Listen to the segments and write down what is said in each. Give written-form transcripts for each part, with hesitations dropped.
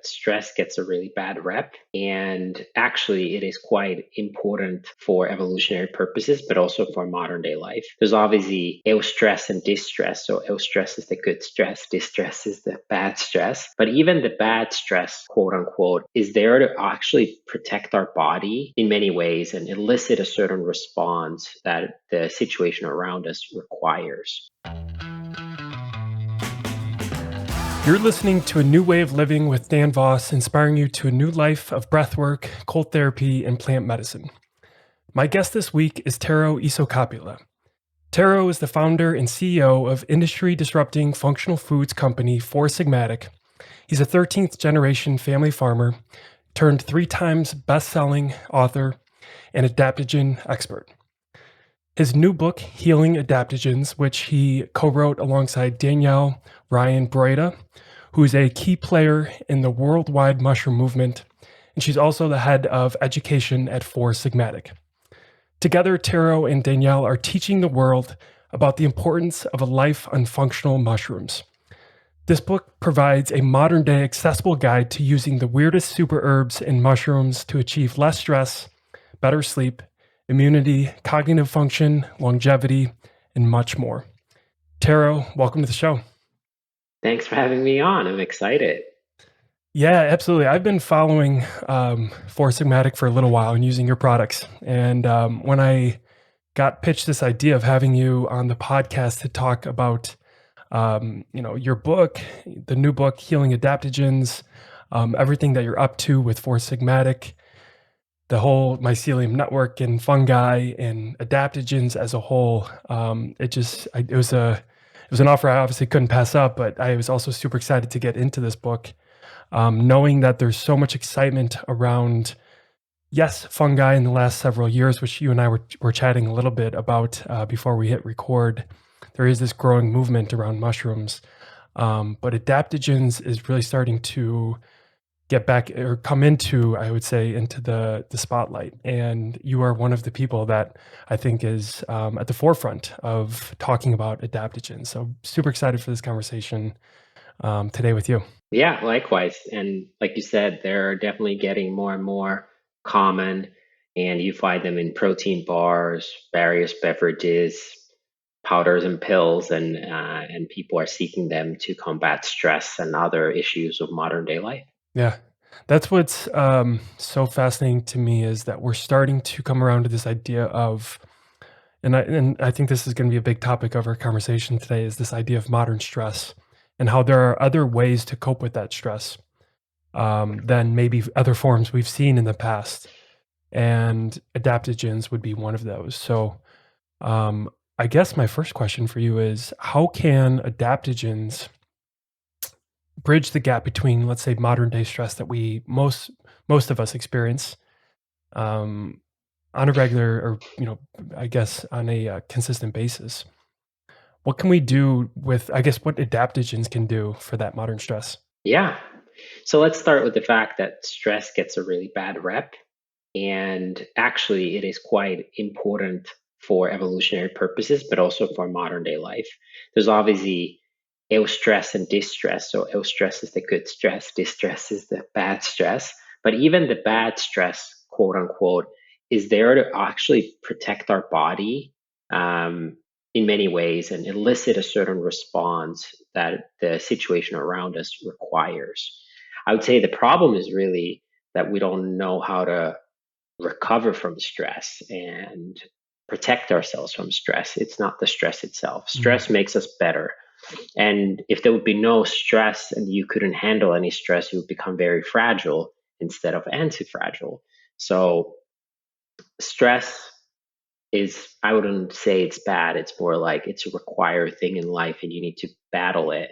stress gets a really bad rep. And actually, it is quite important for evolutionary purposes, but also for modern day life. There's obviously eustress and distress. So, eustress is the good stress, distress is the bad stress. But even the bad stress, quote unquote, is there to actually protect our body in many ways and elicit a certain response that the situation around us requires. You're listening to A New Way of Living with Dan Voss, inspiring you to a new life of breathwork, cold therapy, and plant medicine. My guest this week is Tero Isokauppila. Tero is the founder and CEO of industry-disrupting functional foods company Four Sigmatic. He's a 13th generation family farmer, turned 3 times best-selling author and adaptogen expert. His new book, Healing Adaptogens, which he co-wrote alongside Danielle Ryan Broida, who is a key player in the worldwide mushroom movement, and she's also the head of education at Four Sigmatic. Together, Tero and Danielle are teaching the world about the importance of a life on functional mushrooms. This book provides a modern-day accessible guide to using the weirdest super herbs and mushrooms to achieve less stress, better sleep, immunity, cognitive function, longevity, and much more. Tero, welcome to the show. Thanks for having me on. I'm excited. Yeah, absolutely. I've been following Four Sigmatic for a little while and using your products. And when I got pitched this idea of having you on the podcast to talk about, your book, the new book, Healing Adaptogens, everything that you're up to with Four Sigmatic, the whole mycelium network and fungi and adaptogens as a whole, it was an offer I obviously couldn't pass up, but I was also super excited to get into this book, knowing that there's so much excitement around, yes, fungi in the last several years, which you and I were chatting a little bit about before we hit record. There is this growing movement around mushrooms, but adaptogens is really starting to get back or come into, I would say, into the spotlight. And you are one of the people that I think is at the forefront of talking about adaptogens. So super excited for this conversation today with you. Yeah, likewise. And like you said, they're definitely getting more and more common, and you find them in protein bars, various beverages, powders and pills, and people are seeking them to combat stress and other issues of modern day life. Yeah, that's what's so fascinating to me is that we're starting to come around to this idea of, and I think this is going to be a big topic of our conversation today, is this idea of modern stress and how there are other ways to cope with that stress than maybe other forms we've seen in the past. And adaptogens would be one of those. So I guess my first question for you is, how can adaptogens bridge the gap between, let's say, modern day stress that we most of us experience on a regular, or I guess on a consistent basis? What can we do with, I guess, what adaptogens can do for that modern stress? Yeah. So let's start with the fact that stress gets a really bad rep. And actually, it is quite important for evolutionary purposes, but also for modern day life. There's obviously eustress and distress. So, eustress is the good stress, distress is the bad stress. But even the bad stress, quote unquote, is there to actually protect our body in many ways and elicit a certain response that the situation around us requires. I would say the problem is really that we don't know how to recover from stress and protect ourselves from stress. It's not the stress itself. Stress makes us better. And if there would be no stress and you couldn't handle any stress, you would become very fragile instead of anti-fragile. So stress is, I wouldn't say it's bad. It's more like it's a required thing in life and you need to battle it.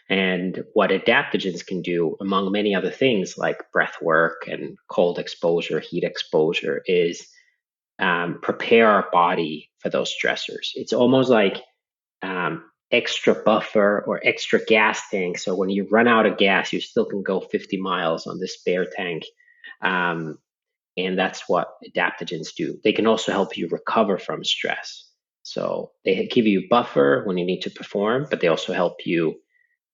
And what adaptogens can do, among many other things like breath work and cold exposure, heat exposure, is prepare our body for those stressors. It's almost like extra buffer or extra gas tank. So when you run out of gas, you still can go 50 miles on this spare tank. And that's what adaptogens do. They can also help you recover from stress. So they give you buffer when you need to perform, but they also help you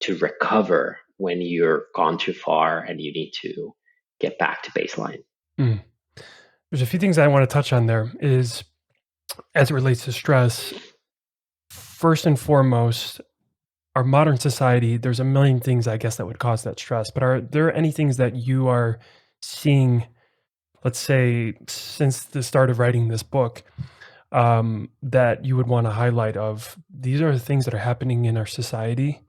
to recover when you're gone too far and you need to get back to baseline. Mm. There's a few things I want to touch on there is as it relates to stress. First and foremost, our modern society, there's a million things I guess that would cause that stress, but are there any things that you are seeing, let's say, since the start of writing this book, that you would want to highlight of these are the things that are happening in our society?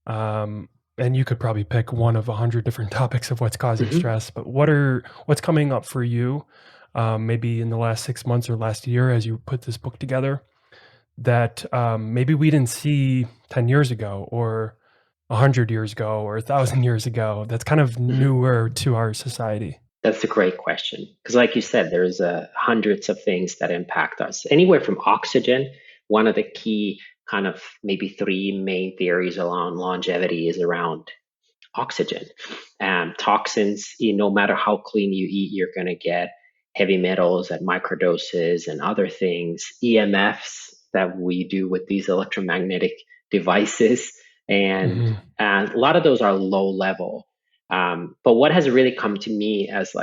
Um, and you could probably pick one of 100 different topics of what's causing Mhm. stress, but what's coming up for you, maybe in the last 6 months or last year as you put this book together that maybe we didn't see 10 years ago or 100 years ago or 1,000 years ago that's kind of Mhm. newer to our society? That's a great question because, like you said, there's hundreds of things that impact us. Anywhere from oxygen, one of the key kind of maybe three main theories around longevity is around oxygen. Toxins, no matter how clean you eat, you're going to get heavy metals at microdoses and other things, EMFs that we do with these electromagnetic devices. And Hmm. a lot of those are low level. But what has really come to me as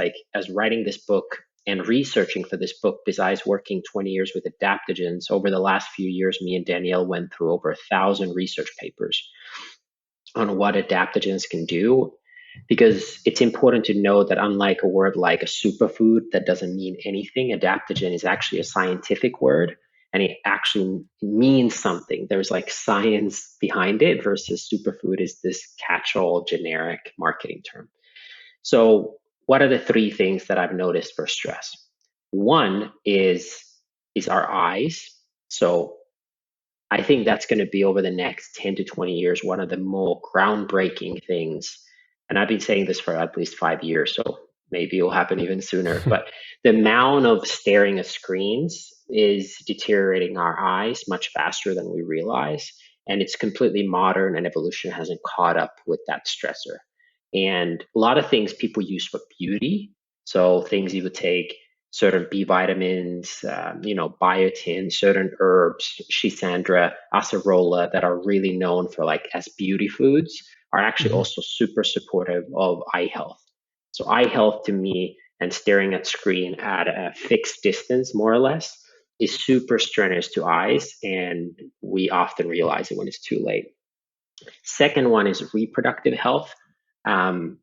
writing this book and researching for this book, besides working 20 years with adaptogens, over the last few years, me and Danielle went through over 1,000 research papers on what adaptogens can do, because it's important to know that unlike a word like a superfood that doesn't mean anything, adaptogen is actually a scientific word and it actually means something. There's like science behind it versus superfood is this catch-all generic marketing term. So what are the three things that I've noticed for stress? One is our eyes. So I think that's going to be over the next 10 to 20 years, one of the more groundbreaking things. And I've been saying this for at least 5 years, so maybe it will happen even sooner. But the amount of staring at screens is deteriorating our eyes much faster than we realize. And it's completely modern, and evolution hasn't caught up with that stressor. And a lot of things people use for beauty. So things you would take certain B vitamins, biotin, certain herbs, Shisandra, acerola that are really known for like as beauty foods are actually Hmm. also super supportive of eye health. So eye health to me and staring at screen at a fixed distance, more or less, is super strenuous to eyes, and we often realize it when it's too late. Second one is reproductive health. Um,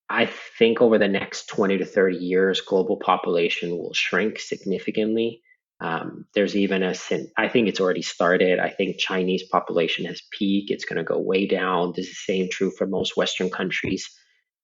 I think over the next 20 to 30 years, global population will shrink significantly. There's even I think it's already started. I think Chinese population has peaked. It's going to go way down. This is the same true for most Western countries.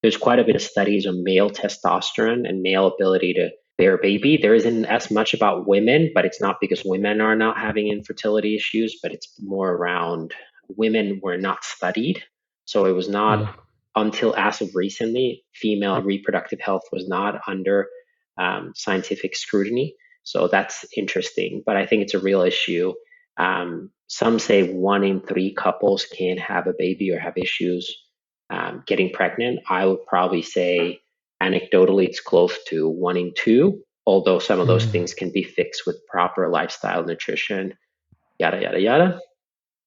There's quite a bit of studies on male testosterone and male ability to bear a baby. There isn't as much about women, but it's not because women are not having infertility issues, but it's more around women were not studied. So it was not Mm. until as of recently, female reproductive health was not under scientific scrutiny. So that's interesting, but I think it's a real issue. Some say 1 in 3 couples can have a baby or have issues getting pregnant. I would probably say anecdotally it's close to 1 in 2, although some of those Mm. things can be fixed with proper lifestyle, nutrition, yada, yada, yada.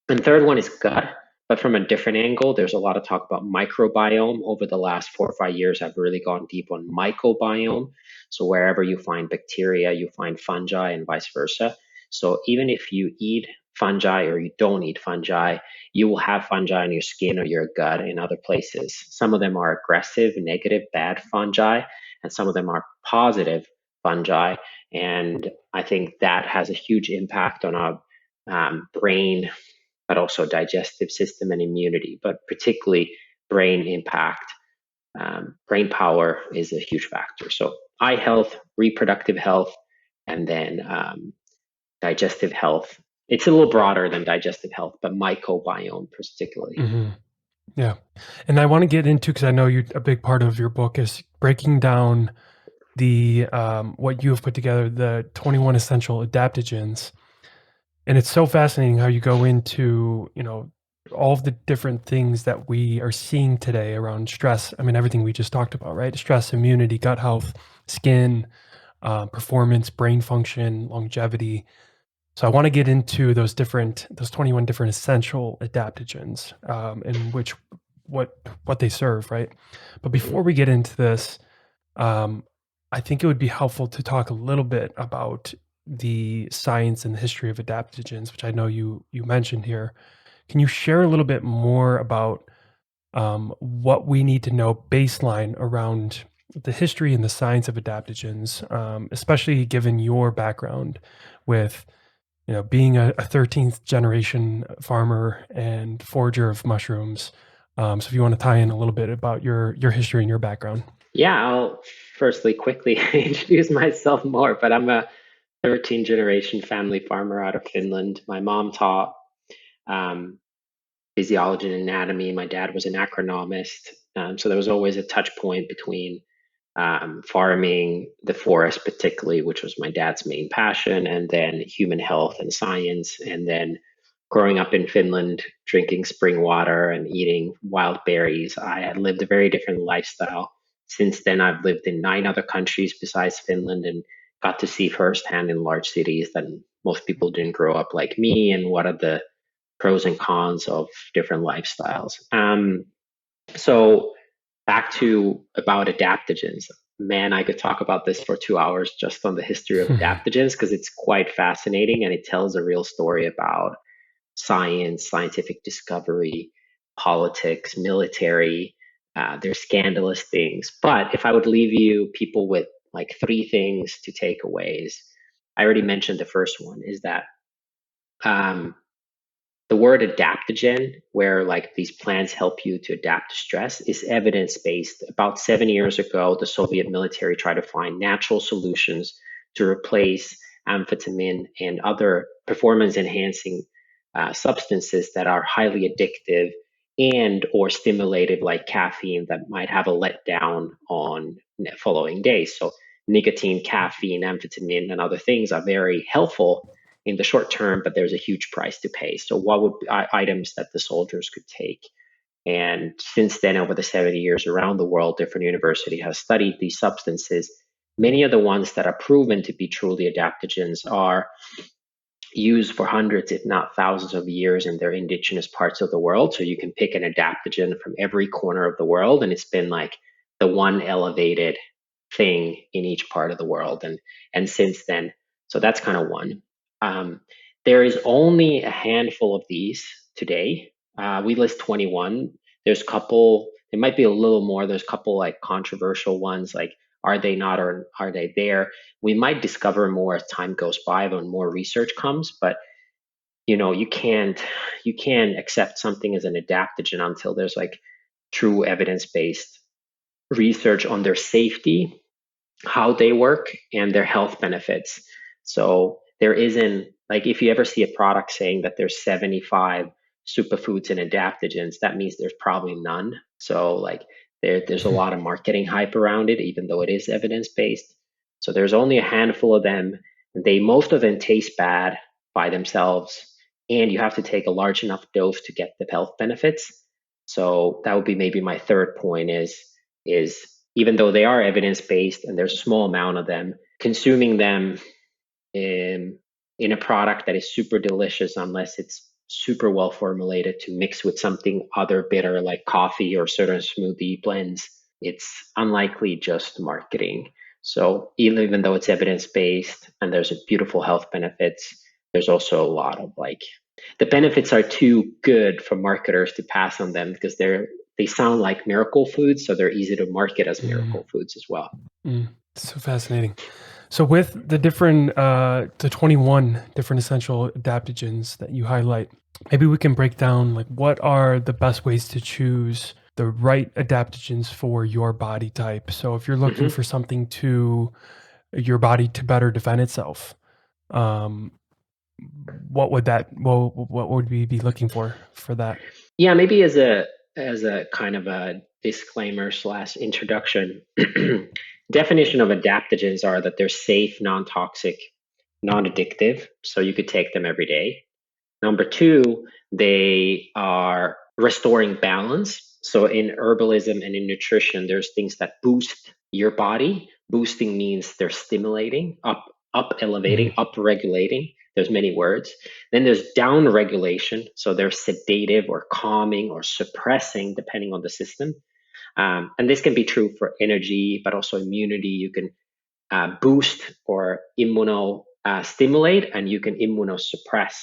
And third one is gut, but from a different angle. There's a lot of talk about microbiome. Over the last 4 or 5 years, I've really gone deep on mycobiome. So wherever you find bacteria, you find fungi and vice versa. So even if you eat fungi or you don't eat fungi, you will have fungi in your skin or your gut and other places. Some of them are aggressive, negative, bad fungi, and some of them are positive fungi. And I think that has a huge impact on our brain, but also digestive system and immunity, but particularly brain impact. Brain power is a huge factor. So eye health, reproductive health, and then digestive health. It's a little broader than digestive health, but microbiome particularly. Hmm. Yeah. And I want to get into, because I know you, a big part of your book is breaking down the what you have put together, the 21 essential adaptogens. And it's so fascinating how you go into, all of the different things that we are seeing today around stress. I mean, everything we just talked about, right? Stress, immunity, gut health, skin, performance, brain function, longevity. So I want to get into those 21 different essential adaptogens, and which what they serve, right? But Mhm. before we get into this, um, I think it would be helpful to talk a little bit about the science and the history of adaptogens, which I know you mentioned here. Can you share a little bit more about what we need to know baseline around the history and the science of adaptogens, especially given your background with being a 13th generation farmer and forager of mushrooms. So if you want to tie in a little bit about your history and your background. Yeah, I'll firstly quickly introduce myself more, but I'm a 13 generation family farmer out of Finland. My mom taught um, physiology and anatomy. My dad was an agronomist. So there was always a touch point between farming, the forest, particularly, which was my dad's main passion, and then human health and science. And then growing up in Finland, drinking spring water and eating wild berries, I had lived a very different lifestyle. Since then, I've lived in 9 other countries besides Finland and got to see firsthand in large cities that most people didn't grow up like me, and what are the pros and cons of different lifestyles. So back to about adaptogens. Man, I could talk about this for 2 hours just on the history of adaptogens because it's quite fascinating and it tells a real story about science, scientific discovery, politics, military. There's scandalous things. But if I would leave you people with like 3 things to take away, is I already mentioned the first one is that um, the word adaptogen, where like these plants help you to adapt to stress, is evidence based. About 7 years ago, the Soviet military tried to find natural solutions to replace amphetamine and other performance enhancing substances that are highly addictive and or stimulative like caffeine that might have a letdown on following days. So nicotine, caffeine, amphetamine, and other things are very helpful in the short term, but there's a huge price to pay. So, what would be items that the soldiers could take? And since then, over the 70 years around the world, different universities have studied these substances. Many of the ones that are proven to be truly adaptogens are used for hundreds, if not thousands of years in their indigenous parts of the world. So you can pick an adaptogen from every corner of the world, and it's been like the one elevated thing in each part of the world. And since then, so that's kind of one. Um, there is only a handful of these today. We list 21. There's a couple. It might be a little more. There's a couple like controversial ones, like are they not or are they there? We might discover more as time goes by when more research comes, but you can't accept something as an adaptogen until there's like true evidence-based research on their safety, how they work, and their health benefits. So there isn't like if you ever see a product saying that there's 75 superfoods and adaptogens, that means there's probably none. So like there's a lot of marketing hype around it, even though it is evidence based. So there's only a handful of them. Most of them taste bad by themselves, and you have to take a large enough dose to get the health benefits. So that would be maybe my third point is even though they are evidence based and there's a small amount of them, consuming them in a product that is super delicious, unless it's super well formulated to mix with something other bitter like coffee or certain smoothie blends, it's unlikely just marketing. So even though it's evidence based and there's a beautiful health benefits, there's also a lot of like the benefits are too good for marketers to pass on them because they sound like miracle foods, so they're easy to market as Mm, miracle foods as well. mm. So fascinating. So with the different, the 21 different essential adaptogens that you highlight, maybe we can break down like what are the best ways to choose the right adaptogens for your body type. So if you're looking Hmm. for something to your body to better defend itself, um, what would we be looking for that? Yeah, maybe as a kind of a disclaimer slash introduction, definition of adaptogens are that they're safe, non-toxic, non-addictive, so you could take them every day. Number two, they are restoring balance. So in herbalism and in nutrition, there's things that boost your body. Boosting means they're stimulating, up elevating, Mhm. up regulating. There's many words. Then there's down regulation. So they're sedative or calming or suppressing, depending on the system. And this can be true for energy, but also immunity. You can boost or immunostimulate, and you can immunosuppress,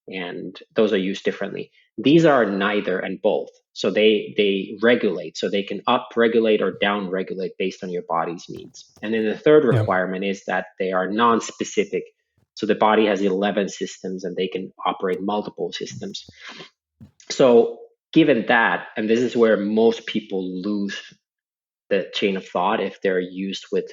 and those are used differently. These are neither and both. So they regulate, so they can up regulate or down regulate based on your body's needs. And then the third Yeah. requirement is that they are non-specific. So the body has 11 systems and they can operate multiple systems. So given that, and this is where most people lose the chain of thought if they're used with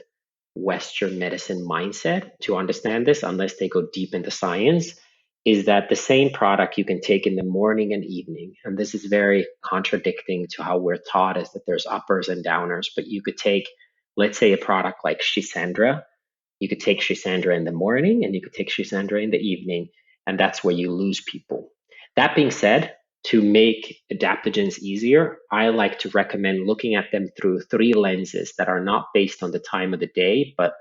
Western medicine mindset to understand this, unless they go deep into science, is that the same product you can take in the morning and evening. And this is very contradicting to how we're taught, is that there's uppers and downers, but you could take, let's say, a product like Shisandra. You could take Shisandra in the morning and you could take Shisandra in the evening, and that's where you lose people. That being said, to make adaptogens easier, I like to recommend looking at them through three lenses that are not based on the time of the day, but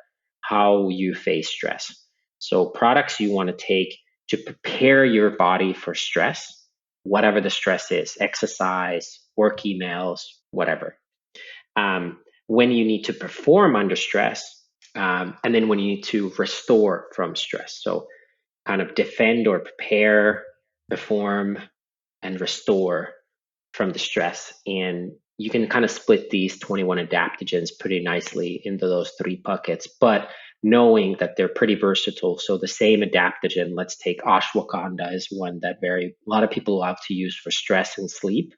how you face stress. So, products you want to take to prepare your body for stress, whatever the stress is, exercise, work emails, whatever. When you need to perform under stress, and then when you need to restore from stress. So, kind of defend or prepare, perform, and restore from the stress. And you can kind of split these 21 adaptogens pretty nicely into those three buckets, but knowing that they're pretty versatile. So the same adaptogen, let's take ashwagandha, is one that a lot of people love to use for stress and sleep.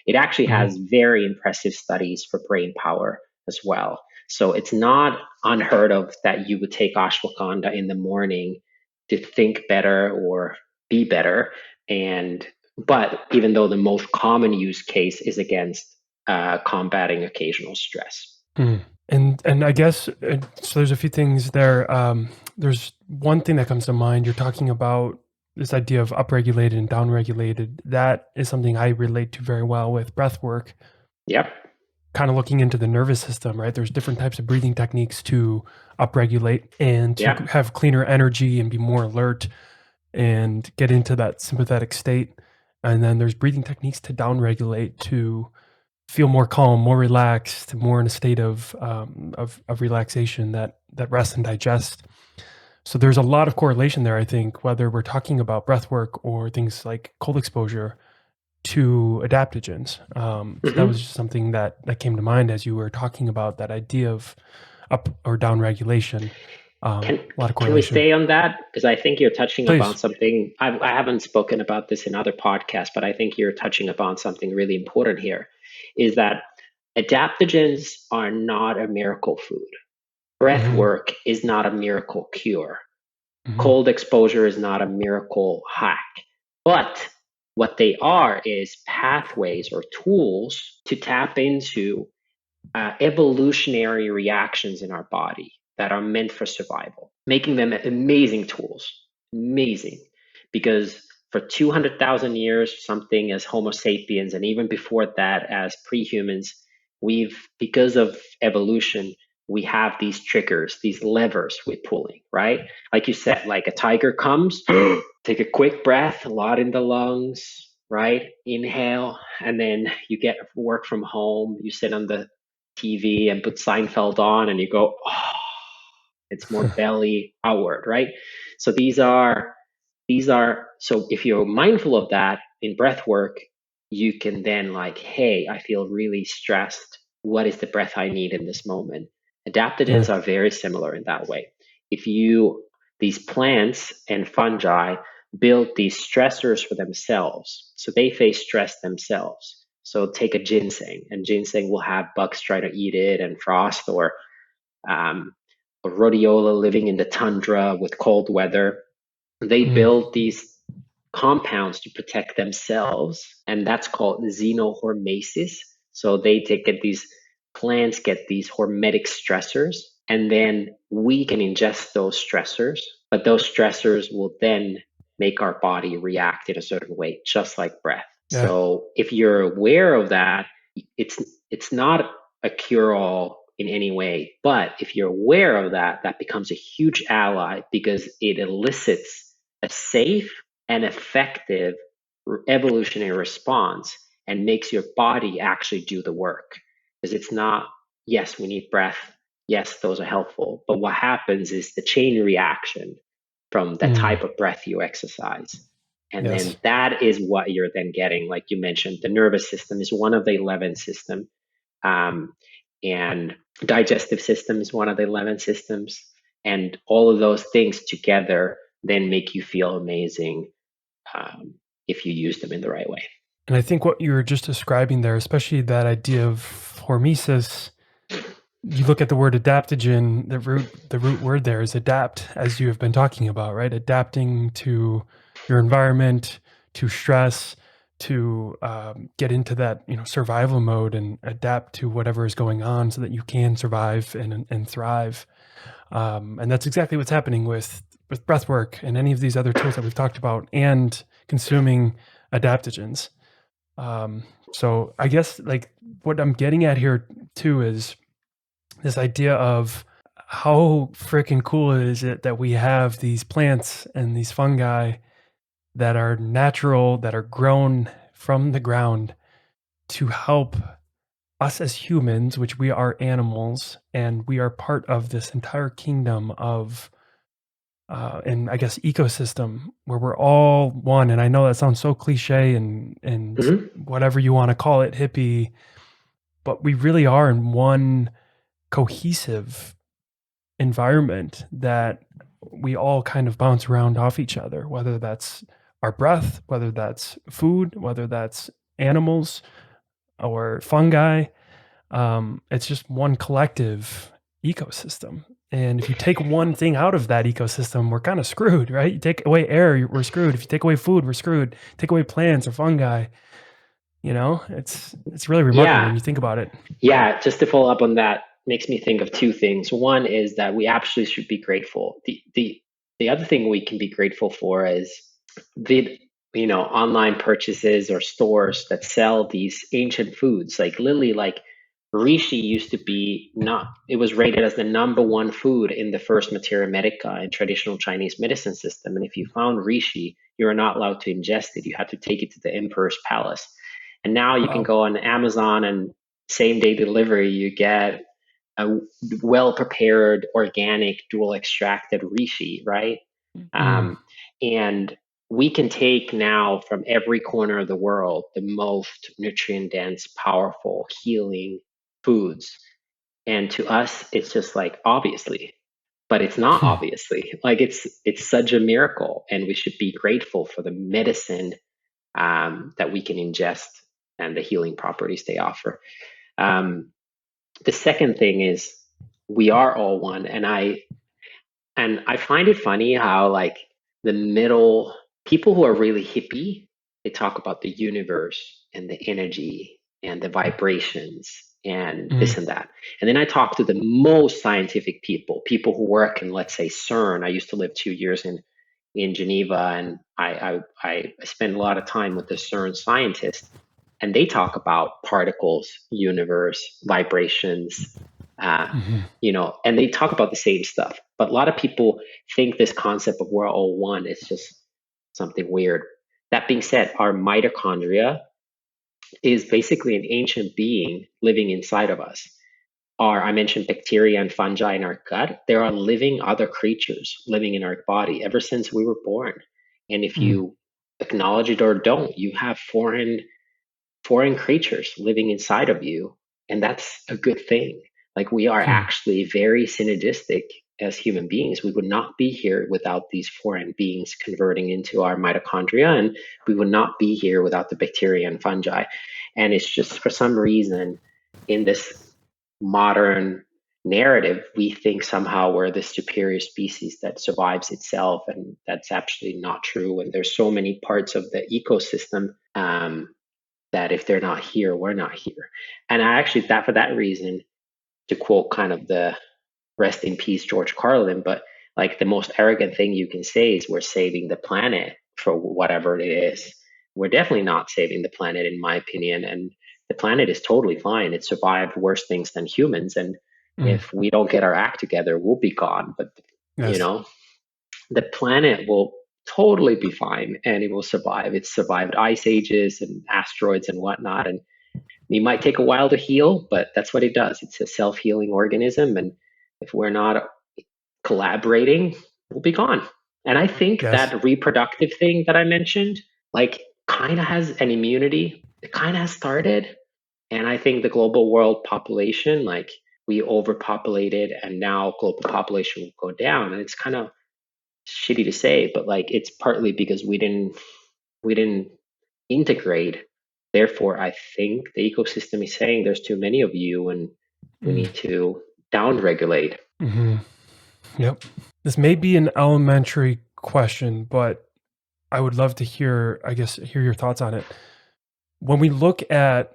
It actually has very impressive studies for brain power as well. So it's not unheard of that you would take ashwagandha in the morning to think better or be better. But even though the most common use case is against combating occasional stress. And I guess so. There's a few things there. There's one thing that comes to mind. You're talking about this idea of upregulated and downregulated. That is something I relate to very well with breath work. Yep. Kind of looking into the nervous system, right? There's different types of breathing techniques to upregulate and to have cleaner energy and be more alert and get into that sympathetic state. And then there's breathing techniques to downregulate to feel more calm, more relaxed, more in a state of relaxation that rest and digest. So there's a lot of correlation there, I think, whether we're talking about breath work or things like cold exposure to adaptogens. So that was just something that came to mind as you were talking about that idea of up or down regulation. A lot of correlation. Can we stay on that? Because I think you're touching Please. upon something. I haven't spoken about this in other podcasts, but I think you're touching upon something really important here, is that adaptogens are not a miracle food. Breath work is not a miracle cure. Cold exposure is not a miracle hack. But what they are is pathways or tools to tap into evolutionary reactions in our body that are meant for survival, making them amazing tools. Amazing. Because for 200,000 years, something as Homo sapiens, and even before that as prehumans, because of evolution, we have these triggers, these levers we're pulling, right? Like you said, like a tiger comes, take a quick breath, a lot in the lungs, right? Inhale, and then you get work from home, you sit on the TV and put Seinfeld on and you go, oh, it's more belly outward, right? So so if you're mindful of that in breath work, you can then like, hey, I feel really stressed. What is the breath I need in this moment? Adaptogens are very similar in that way. These plants and fungi build these stressors for themselves. So they face stress themselves. So take a ginseng, and ginseng will have bugs try to eat it, and frost, or rhodiola living in the tundra with cold weather. They build these compounds to protect themselves, and that's called xenohormesis. So these plants get these hormetic stressors, and then we can ingest those stressors, but those stressors will then make our body react in a certain way, just like breath. Yeah. So if you're aware of that, it's not a cure-all in any way, but if you're aware of that, that becomes a huge ally because it elicits a safe and effective evolutionary response and makes your body actually do the work. Because it's not, yes, we need breath. Yes, those are helpful. But what happens is the chain reaction from the type of breath you exercise. And then Yes. that is what you're then getting. Like you mentioned, the nervous system is one of the 11 systems. And digestive system is one of the 11 systems. And all of those things together then make you feel amazing if you use them in the right way. And I think what you were just describing there, especially that idea of hormesis, you look at the word adaptogen, the root word there is adapt, as you have been talking about, right? Adapting to your environment, to stress, to get into that survival mode and adapt to whatever is going on so that you can survive and thrive. And that's exactly what's happening with breath work and any of these other tools that we've talked about, and consuming adaptogens. So I guess like what I'm getting at here too is this idea of how freaking cool is it that we have these plants and these fungi that are natural, that are grown from the ground to help us as humans, which we are animals, and we are part of this entire kingdom of and I guess ecosystem where we're all one. And I know that sounds so cliche and whatever you want to call it, hippie, but we really are in one cohesive environment that we all kind of bounce around off each other, whether that's our breath, whether that's food, whether that's animals or fungi. It's just one collective ecosystem. And if you take one thing out of that ecosystem, we're kind of screwed, right? You take away air, we're screwed. If you take away food, we're screwed. Take away plants or fungi, it's really remarkable when Yeah. you think about it. Yeah. Just to follow up on that, makes me think of two things. One is that we absolutely should be grateful. The other thing we can be grateful for is the online purchases or stores that sell these ancient foods. Like literally, like reishi used to be not, it was rated as the number one food in the first materia medica in traditional Chinese medicine system. And if you found reishi, you were not allowed to ingest it. You had to take it to the emperor's palace. And now you can Wow. go on Amazon and same day delivery, you get a well prepared, organic, dual extracted reishi, right? Mm, And we can take now from every corner of the world the most nutrient dense, powerful, healing foods. And to us, it's just like obviously, but it's not obviously. Like it's such a miracle, and we should be grateful for the medicine that we can ingest and the healing properties they offer. Um, the second thing is we are all one, and I find it funny how like the middle people who are really hippie, they talk about the universe and the energy and the vibrations and mm, this and that. And then I talk to the most scientific people who work in, let's say, CERN. I used to live 2 years in Geneva, and I spend a lot of time with the CERN scientists, and they talk about particles, universe, vibrations, mhm. and they talk about the same stuff. But a lot of people think this concept of we're all one is just something weird. That being said, our mitochondria is basically an ancient being living inside of us. I mentioned bacteria and fungi in our gut. There are living other creatures living in our body ever since we were born. And if Mm, you acknowledge it or don't, you have foreign creatures living inside of you, and that's a good thing. Like we are mm, actually very synergistic as human beings. We would not be here without these foreign beings converting into our mitochondria, and we would not be here without the bacteria and fungi. And it's just for some reason in this modern narrative, we think somehow we're the superior species that survives itself, and that's actually not true. And there's so many parts of the ecosystem that if they're not here, we're not here. And I actually, that for that reason, to quote kind of the rest in peace George Carlin, but like the most arrogant thing you can say is we're saving the planet for whatever it is. We're definitely not saving the planet, in my opinion. And the planet is totally fine. It survived worse things than humans. And mm. if we don't get our act together, we'll be gone. But, you Yes. know, the planet will totally be fine and it will survive. It's survived ice ages and asteroids and whatnot. And it might take a while to heal, but that's what it does. It's a self-healing organism. And if we're not collaborating, we'll be gone. And I think Yes. that reproductive thing that I mentioned, like, kind of has an immunity. It kind of has started. And I think the global world population, like, we overpopulated and now global population will go down. And it's kind of shitty to say, but like it's partly because we didn't integrate. Therefore, I think the ecosystem is saying there's too many of you and we Mm. need to down regulate. Hmm. Yep. This may be an elementary question, but I would love to hear, I guess, hear your thoughts on it. When we look at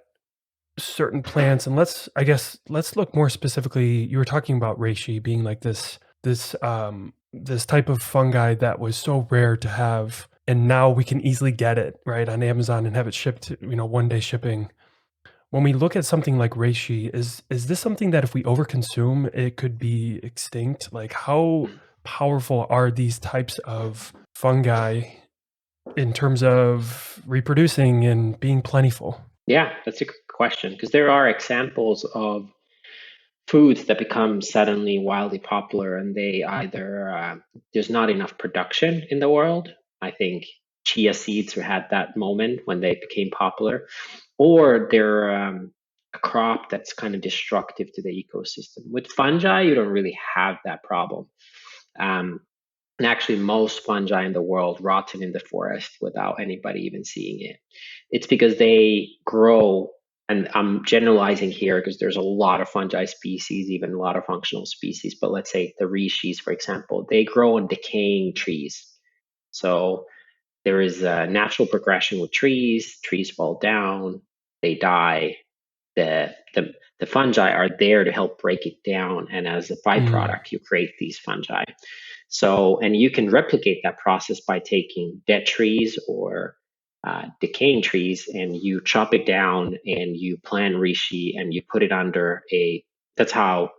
certain plants, and I guess, let's look more specifically. You were talking about reishi being like this type of fungi that was so rare to have, and now we can easily get it right on Amazon and have it shipped, 1 day shipping. When we look at something like reishi, is this something that if we overconsume, it could be extinct? Like, how powerful are these types of fungi in terms of reproducing and being plentiful? Yeah, that's a good question because there are examples of foods that become suddenly wildly popular and they either there's not enough production in the world. I think chia seeds had that moment when they became popular, or they're a crop that's kind of destructive to the ecosystem. With fungi, you don't really have that problem. Um, and actually, most fungi in the world rotten in the forest without anybody even seeing it. It's because they grow, and I'm generalizing here because there's a lot of fungi species, even a lot of functional species. But let's say the rishis, for example, they grow on decaying trees. So there is a natural progression with trees. Trees fall down, they die. The fungi are there to help break it down, and as a Mm, byproduct, you create these fungi. So, and you can replicate that process by taking dead trees or decaying trees and you chop it down and you plant reishi and you put it under a, that's how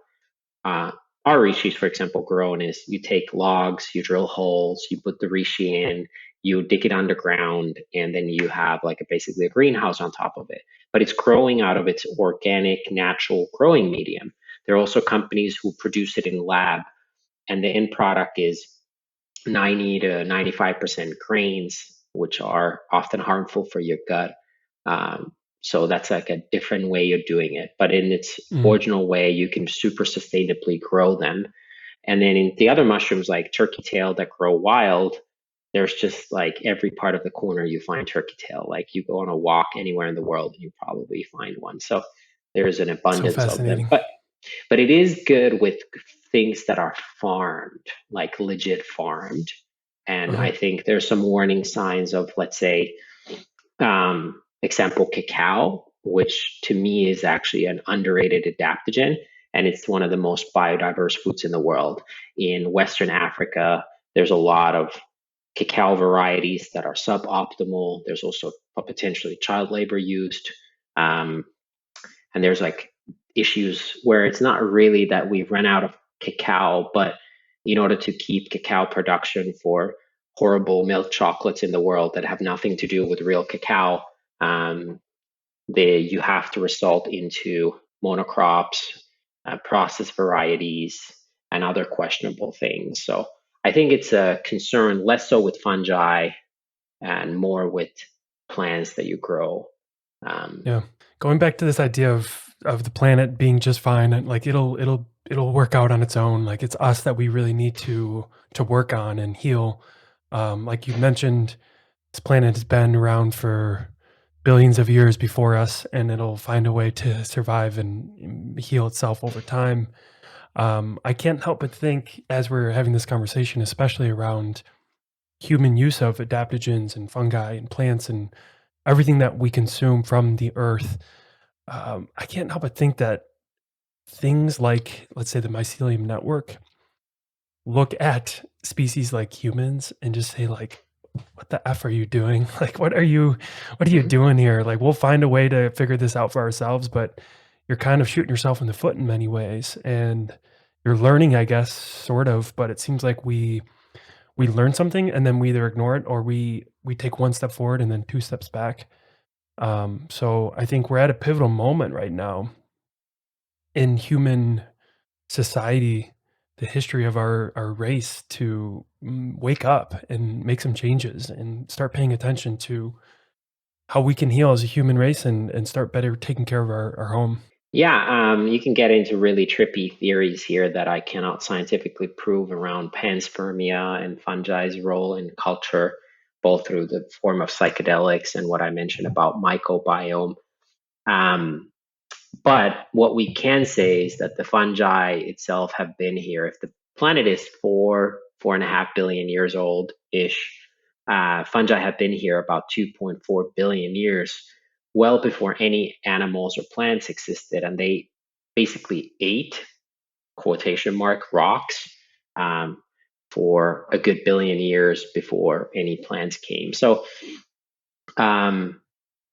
uh, our rishis, for example, grown is you take logs, you drill holes, you put the reishi in, you dig it underground, and then you have like basically a greenhouse on top of it. But it's growing out of its organic, natural growing medium. There are also companies who produce it in lab, and the end product is 90 to 95% grains, which are often harmful for your gut. So that's like a different way of doing it. But in its mm. original way, you can super sustainably grow them. And then in the other mushrooms like turkey tail that grow wild, there's just like every part of the corner you find turkey tail. Like you go on a walk anywhere in the world, you probably find one. So there's an So abundance of them. fascinating. But it is good with things that are farmed, like legit farmed. And Uh-huh. I think there's some warning signs of, let's say, example, cacao, which to me is actually an underrated adaptogen. And it's one of the most biodiverse foods in the world. In Western Africa, there's a lot of cacao varieties that are suboptimal. There's also potentially child labor used. Um, and there's like issues where it's not really that we've run out of cacao, but in order to keep cacao production for horrible milk chocolates in the world that have nothing to do with real cacao, um, you have to result into monocrops, processed varieties, and other questionable things. So I think it's a concern less so with fungi and more with plants that you grow. Um, Yeah. Going back to this idea of the planet being just fine, and like it'll work out on its own. Like, it's us that we really need to work on and heal. Like you mentioned, this planet has been around for billions of years before us, and it'll find a way to survive and heal itself over time. I can't help but think, as we're having this conversation, especially around human use of adaptogens and fungi and plants and everything that we consume from the earth, I can't help but think that things like, let's say, the mycelium network look at species like humans and just say, like, "What the F are you doing? Like, what are you doing here? Like, we'll find a way to figure this out for ourselves, but you're kind of shooting yourself in the foot in many ways, and you're learning, I guess, sort of, but it seems like we we learn something and then we either ignore it or we take one step forward and then two steps back. So I think we're at a pivotal moment right now in human society, the history of our race, to wake up and make some changes and start paying attention to how we can heal as a human race and start better taking care of our home. Yeah, you can get into really trippy theories here that I cannot scientifically prove around panspermia and fungi's role in culture, both through the form of psychedelics and what I mentioned about microbiome. Um, but what we can say is that the fungi itself have been here. If the planet is 4.5 billion years old ish, fungi have been here about 2.4 billion years, well before any animals or plants existed. And they basically ate, quotation mark, rocks um, for a good billion years before any plants came. So um,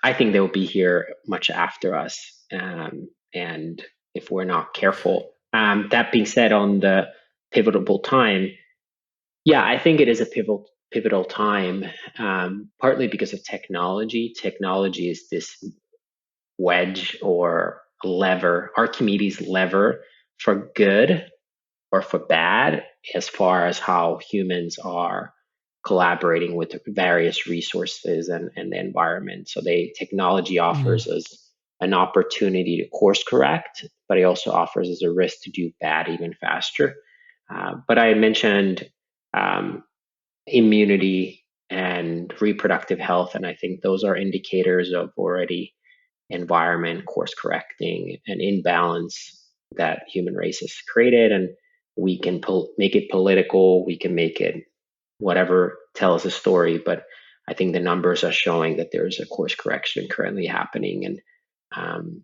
I think they'll be here much after us, and if we're not careful. That being said, on the pivotal time, yeah, I think it is a pivotal time, partly because of technology. Technology is this wedge or lever, Archimedes lever for good or for bad, as far as how humans are collaborating with various resources and the environment. So technology Mm, offers us an opportunity to course correct, but it also offers us a risk to do bad even faster. But I mentioned um, immunity and reproductive health, and I think those are indicators of already environment course correcting an imbalance that human race has created. And we can make it political, we can make it whatever, tell us a story, but I think the numbers are showing that there's a course correction currently happening. Um,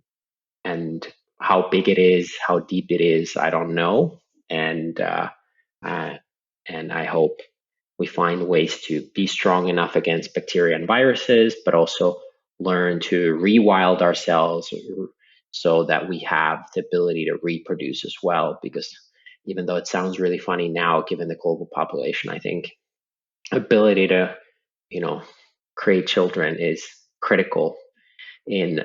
and how big it is, how deep it is, I don't know. And uh, uh, and I hope we find ways to be strong enough against bacteria and viruses, but also learn to rewild ourselves so that we have the ability to reproduce as well. Because even though it sounds really funny now, given the global population, I think ability to, you know, create children is critical in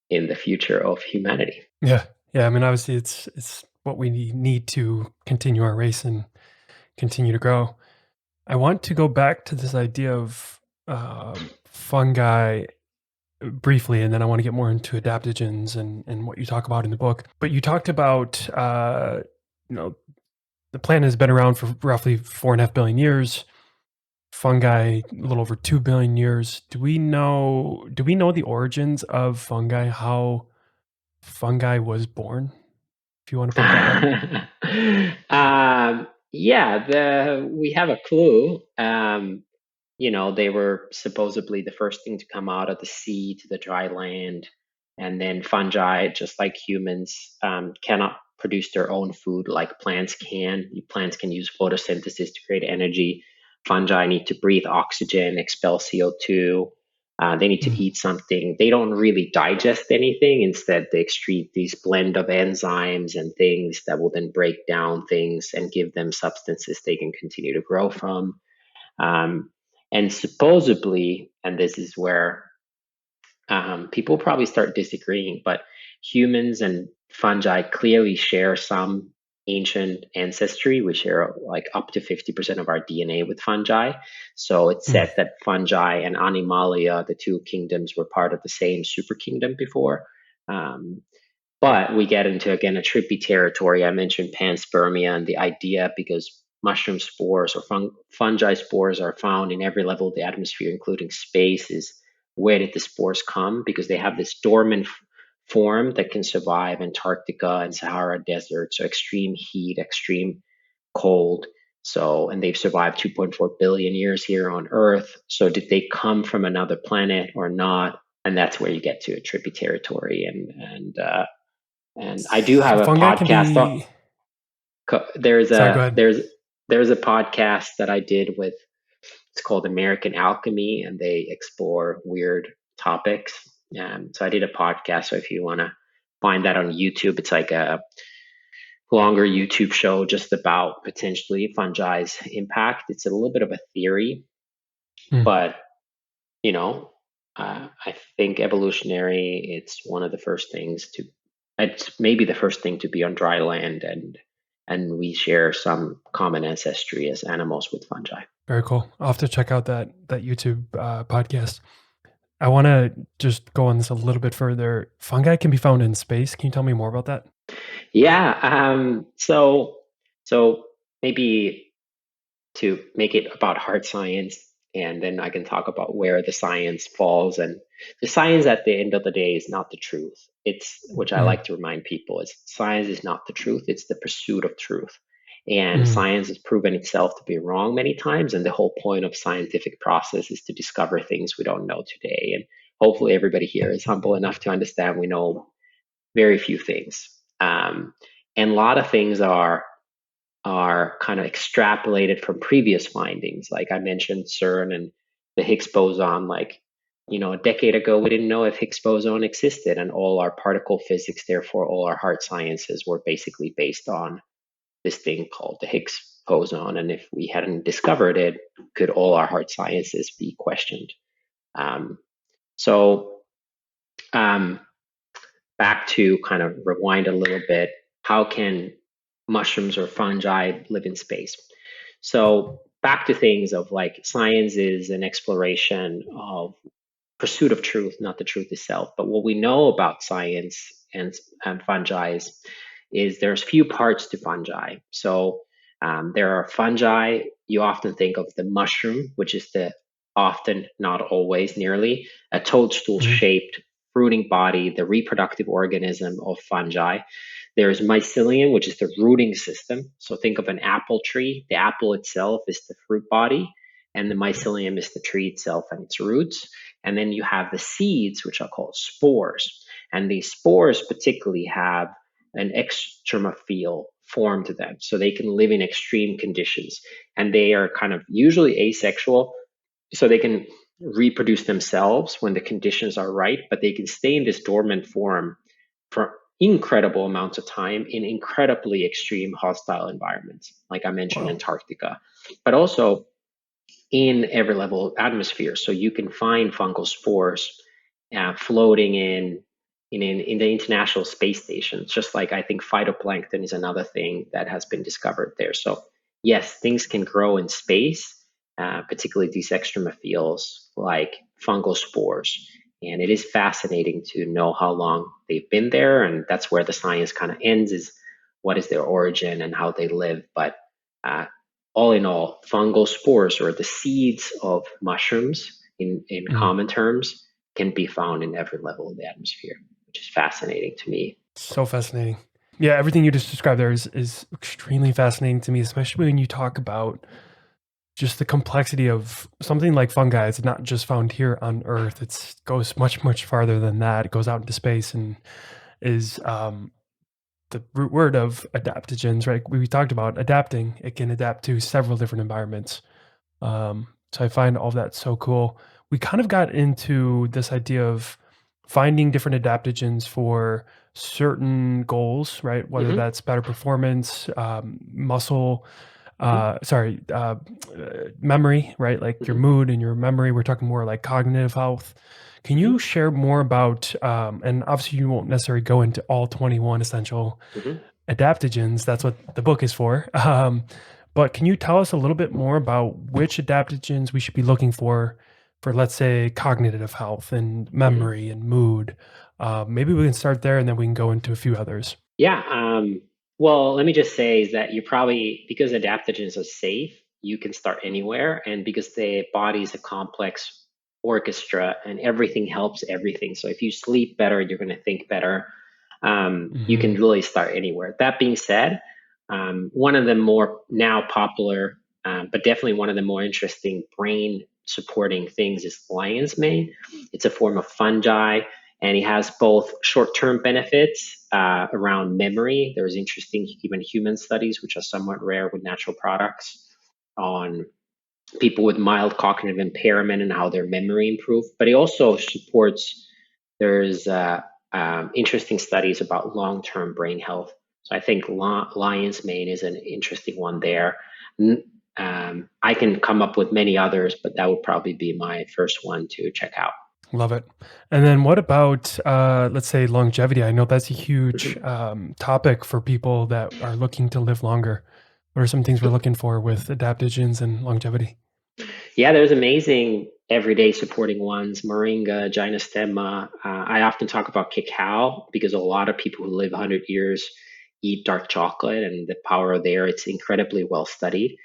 the future of humanity. yeah, yeah. I mean, obviously, it's what we need to continue our race and continue to grow. I want to go back to this idea of fungi briefly, and then I want to get more into adaptogens and what you talk about in the book. But you talked about you know the plant has been around for roughly 4.5 billion years. Fungi, a little over 2 billion years. Do we know the origins of fungi? How fungi was born? If you want to put it that way. Yeah, we have a clue. They were supposedly the first thing to come out of the sea to the dry land, and then fungi, just like humans, cannot produce their own food like plants can. Plants can use photosynthesis to create energy. Fungi need to breathe oxygen, expel CO2. They need to Mm. eat something. They don't really digest anything. Instead, they excrete these blend of enzymes and things that will then break down things and give them substances they can continue to grow from. Um, and supposedly, and this is where people probably start disagreeing, but humans and fungi clearly share some ancient ancestry. We share like up to 50% of our DNA with fungi. So it's Mm. said that fungi and animalia, the two kingdoms, were part of the same super kingdom before. Um, but we get into, again, a trippy territory. I mentioned panspermia and the idea, because mushroom spores or fungi spores are found in every level of the atmosphere, including space, is where did the spores come? Because they have this dormant form that can survive Antarctica and Sahara Desert, so extreme heat, extreme cold. So, and they've survived 2.4 billion years here on Earth. So, did they come from another planet or not? And that's where you get to a trippy territory. And I do have So a fungi can podcast. be. There's Sorry, go a ahead. there's a podcast that I did with. It's called American Alchemy, and they explore weird topics. So I did a podcast. So if you want to find that on YouTube, it's like a longer YouTube show just about potentially fungi's impact. It's a little bit of a theory, Mm, but you know, I think evolutionary, it's one of the first things to, it's maybe the first thing to be on dry land, and we share some common ancestry as animals with fungi. very cool. I'll have to check out that YouTube podcast. I want to just go on this a little bit further. Fungi can be found in space. Can you tell me more about that? Yeah. So maybe to make it about hard science, and then I can talk about where the science falls. And the science at the end of the day is not the truth. It's, which I Mm, like to remind people, is science is not the truth, it's the pursuit of truth. And mm, science has proven itself to be wrong many times. And the whole point of scientific process is to discover things we don't know today. And hopefully everybody here is humble enough to understand we know very few things. And a lot of things are kind of extrapolated from previous findings. Like I mentioned, CERN and the Higgs boson. Like, a decade ago, we didn't know if Higgs boson existed, and all our particle physics, therefore, all our hard sciences were basically based on this thing called the Higgs boson. And if we hadn't discovered it, could all our hard sciences be questioned? Um, so, um, back to kind of rewind a little bit, how can mushrooms or fungi live in space? So back to things of like science is an exploration of pursuit of truth, not the truth itself. But what we know about science and fungi is there's few parts to fungi. So there are fungi. You often think of the mushroom, which is the often, not always, nearly a mm, toadstool-shaped fruiting body, the reproductive organism of fungi. There's mycelium, which is the rooting system. So think of an apple tree. The apple itself is the fruit body, and the mycelium is the tree itself and its roots. And then you have the seeds, which are called spores. And these spores particularly have an extremophile form to them. So they can live in extreme conditions. And they are kind of usually asexual. So they can reproduce themselves when the conditions are right, but they can stay in this dormant form for incredible amounts of time in incredibly extreme hostile environments, like I mentioned, wow. Antarctica, but also in every level of atmosphere. So you can find fungal spores floating in the International Space Station, just like I think phytoplankton is another thing that has been discovered there. So yes, things can grow in space, particularly these extremophiles like fungal spores. And it is fascinating to know how long they've been there, and that's where the science kind of ends, is what is their origin and how they live. But uh, all in all, fungal spores, or the seeds of mushrooms in Mm. common terms, can be found in every level of the atmosphere, which is fascinating to me. So fascinating. Yeah, everything you just described there is extremely fascinating to me, especially when you talk about just the complexity of something like fungi. It's not just found here on Earth. It goes much, much farther than that. It goes out into space and is the root word of adaptogens, right? We talked about adapting. It can adapt to several different environments. So I find all of that so cool. We kind of got into this idea of finding different adaptogens for certain goals, right? Whether Hmm. that's better performance, muscle, Hmm. memory, right? Like your Hmm. mood and your memory. We're talking more like cognitive health. Can Hmm. you share more about, and obviously you won't necessarily go into all 21 essential Hmm. adaptogens. That's what the book is for. But can you tell us a little bit more about which adaptogens we should be looking for, let's say, cognitive health and Hmm. memory and mood? Maybe we can start there and then we can go into a few others. Yeah. Well, let me just say is that you probably, because adaptogens are safe, you can start anywhere. And because the body is a complex orchestra and everything helps everything. So if you sleep better, you're going to think better. You can Hmm. really start anywhere. That being said, one of the more now popular, but definitely one of the more interesting brain supporting things is lion's mane. It's a form of fungi, and it has both short-term benefits around memory. There's interesting even human studies, which are somewhat rare with natural products, on people with mild cognitive impairment and how their memory improved. But it also supports, there's interesting studies about long-term brain health. So I think lion's mane is an interesting one there. I can come up with many others, but that would probably be my first one to check out. Love it. And then what about, let's say, longevity? I know that's a huge Mhm. topic for people that are looking to live longer. What are some things we're looking for with adaptogens and longevity? Yeah, there's amazing everyday supporting ones, moringa, gynostema. I often talk about cacao because a lot of people who live 100 years eat dark chocolate, and the power there, it's incredibly well studied.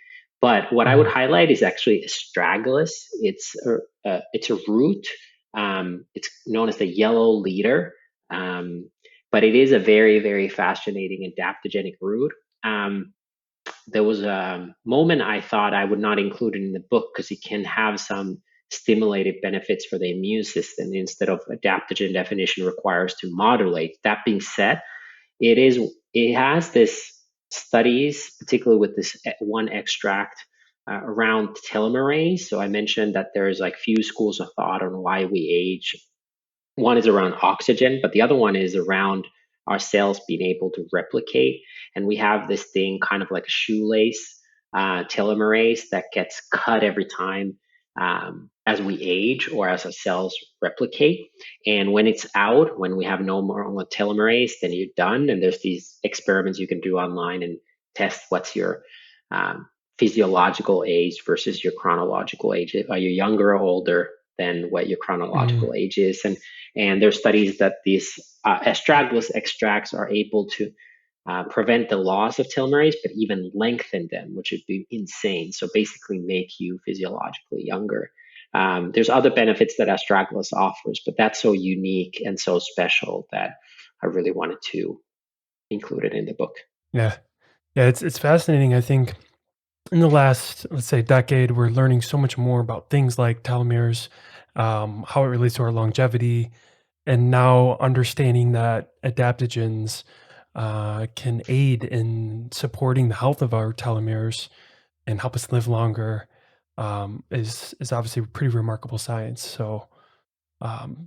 But what I would Mm, highlight is actually astragalus. It's a root. It's known as the yellow leader, um, but it is a very, very fascinating adaptogenic root. Um, there was a moment I thought I would not include it in the book because it can have some stimulated benefits for the immune system instead of adaptogen definition requires to modulate. That being said, it has this studies, particularly with this one extract around telomerase. So I mentioned that there's like few schools of thought on why we age. One is around oxygen, but the other one is around our cells being able to replicate. And we have this thing kind of like a shoelace telomerase that gets cut every time as we age or as our cells replicate. And when it's out, when we have no more telomerase, then you're done. And there's these experiments you can do online and test what's your um, physiological age versus your chronological age. Are you younger or older than what your mm, chronological age is? And there's studies that these astragalus extracts are able to prevent the loss of telomerase, but even lengthen them, which would be insane. So basically, make you physiologically younger. There's other benefits that astragalus offers, but that's so unique and so special that I really wanted to include it in the book. yeah. Yeah, it's fascinating. I think in the last, let's say, decade, we're learning so much more about things like telomeres, how it relates to our longevity, and now understanding that adaptogens can aid in supporting the health of our telomeres and help us live longer is obviously pretty remarkable science. So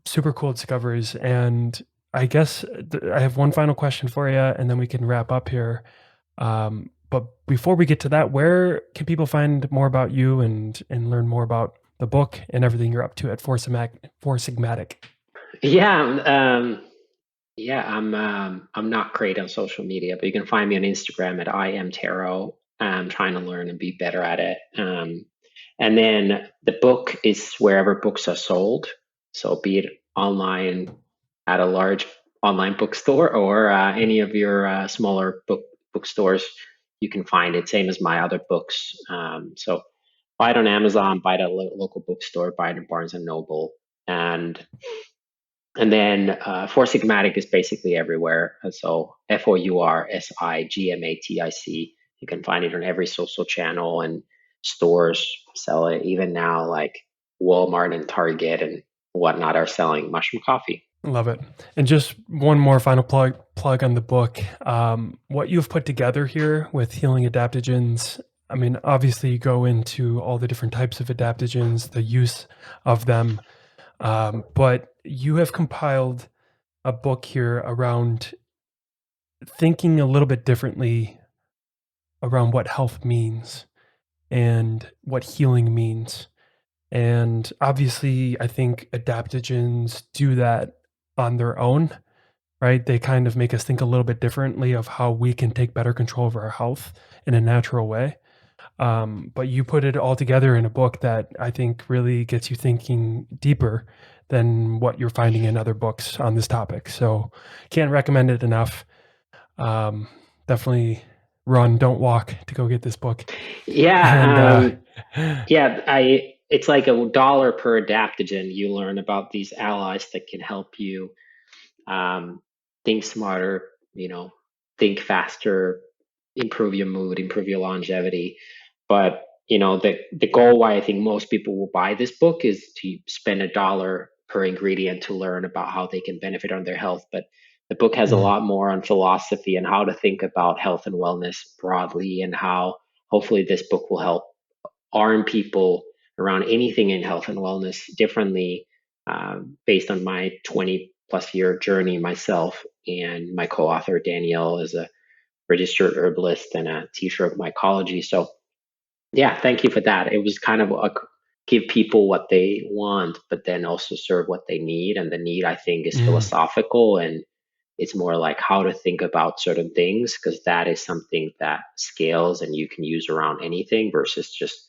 super cool discoveries. And I guess I have one final question for you, and then we can wrap up here. But before we get to that, where can people find more about you and learn more about the book and everything you're up to at Four Sigmatic? Yeah, yeah, I'm not great on social media, but you can find me on Instagram at I am Tero. I'm trying to learn and be better at it. And then the book is wherever books are sold. So be it online at a large online bookstore or any of your smaller bookstores, you can find it. Same as my other books. So buy it on Amazon, buy it at a local bookstore, buy it in Barnes and Noble, and then Four Sigmatic is basically everywhere. And so FOURSIGMATIC. You can find it on every social channel, and stores sell it. Even now, like Walmart and Target and whatnot are selling mushroom coffee. Love it. And just one more final plug on the book. What you've put together here with healing adaptogens. I mean, obviously, you go into all the different types of adaptogens, the use of them, but you have compiled a book here around thinking a little bit differently around what health means and what healing means. And obviously, I think adaptogens do that on their own, right? They kind of make us think a little bit differently of how we can take better control of our health in a natural way. But you put it all together in a book that I think really gets you thinking deeper than what you're finding in other books on this topic. So can't recommend it enough. Um, Definitely run, don't walk to go get this book. And Yeah, yeah. I It's like $1 per adaptogen. You learn about these allies that can help you um, think smarter, think faster, improve your mood, improve your longevity. But the goal why I think most people will buy this book is to spend $1 per ingredient to learn about how they can benefit on their health. But the book has a mm, lot more on philosophy and how to think about health and wellness broadly, and how hopefully this book will help arm people around anything in health and wellness differently, based on my 20 plus year journey myself. And my co-author Danielle is a registered herbalist and a teacher of mycology. So yeah, thank you for that. It was kind of a give people what they want, but then also serve what they need. And the need, I think, is Mm, philosophical, and it's more like how to think about certain things, because that is something that scales and you can use around anything versus just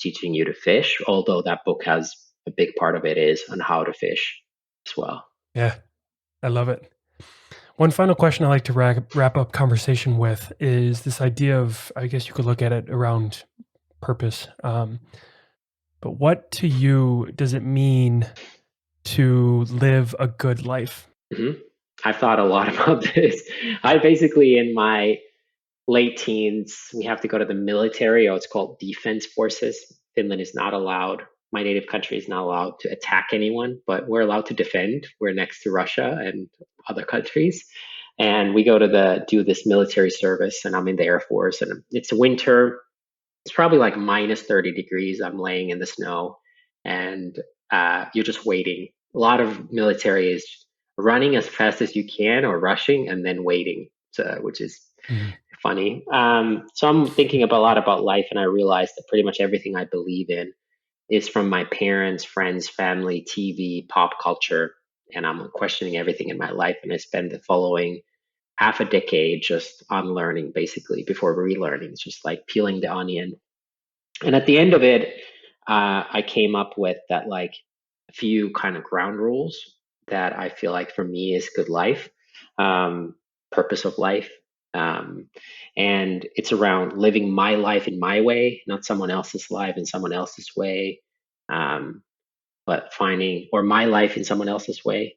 teaching you to fish. Although that book has a big part of it is on how to fish as well. yeah, I love it. One final question I like to wrap up conversation with is this idea of, I guess you could look at it around purpose. But what to you does it mean to live a good life? hmm I've thought a lot about this. I basically, in my late teens, we have to go to the military, or it's called defense forces. Finland is not allowed, my native country is not allowed to attack anyone, but we're allowed to defend. We're next to Russia and other countries. And we go to do this military service, and I'm in the Air Force, and it's winter. It's probably like minus 30 degrees. I'm laying in the snow, and you're just waiting. A lot of military is running as fast as you can or rushing and then waiting, which is Mhm. funny. So I'm thinking about a lot about life, and I realized that pretty much everything I believe in is from my parents, friends, family, TV, pop culture, and I'm questioning everything in my life. And I spend the following half a decade just unlearning, basically, before relearning. It's just like peeling the onion. And at the end of it, I came up with that, like, a few kind of ground rules that I feel like for me is good life, um, purpose of life. Um, and it's around living my life in my way, not someone else's life in someone else's way, um, but finding, or my life in someone else's way,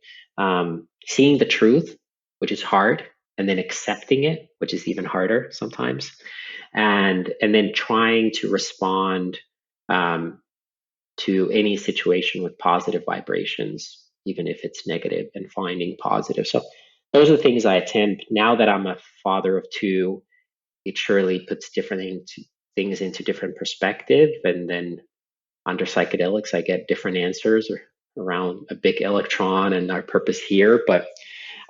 seeing the truth, which is hard, and then accepting it, which is even harder sometimes, and then trying to respond um, to any situation with positive vibrations, even if it's negative, and finding positive. So those are the things I attempt. Now that I'm a father of two, it surely puts things into different perspective. And then under psychedelics, I get different answers around a big electron and our purpose here. But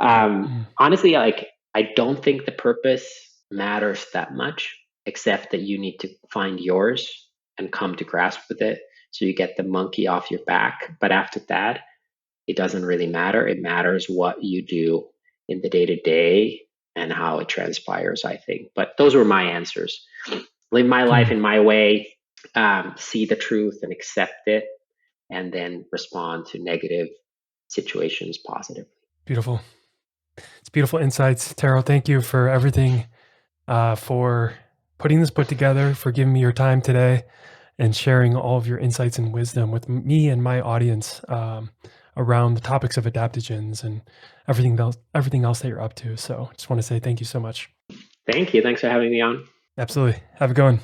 Mm, honestly, like, I don't think the purpose matters that much, except that you need to find yours and come to grasp with it, so you get the monkey off your back. But after that, it doesn't really matter. It matters what you do in the day to day and how it transpires, I think. But those were my answers. Live my life mm, in my way, see the truth and accept it, and then respond to negative situations positively. beautiful. It's beautiful insights. Tero, thank you for everything, for putting this book together, for giving me your time today, and sharing all of your insights and wisdom with me and my audience, around the topics of adaptogens and everything else that you're up to. So just want to say thank you so much. Thank you. Thanks for having me on. Absolutely. Have a good one.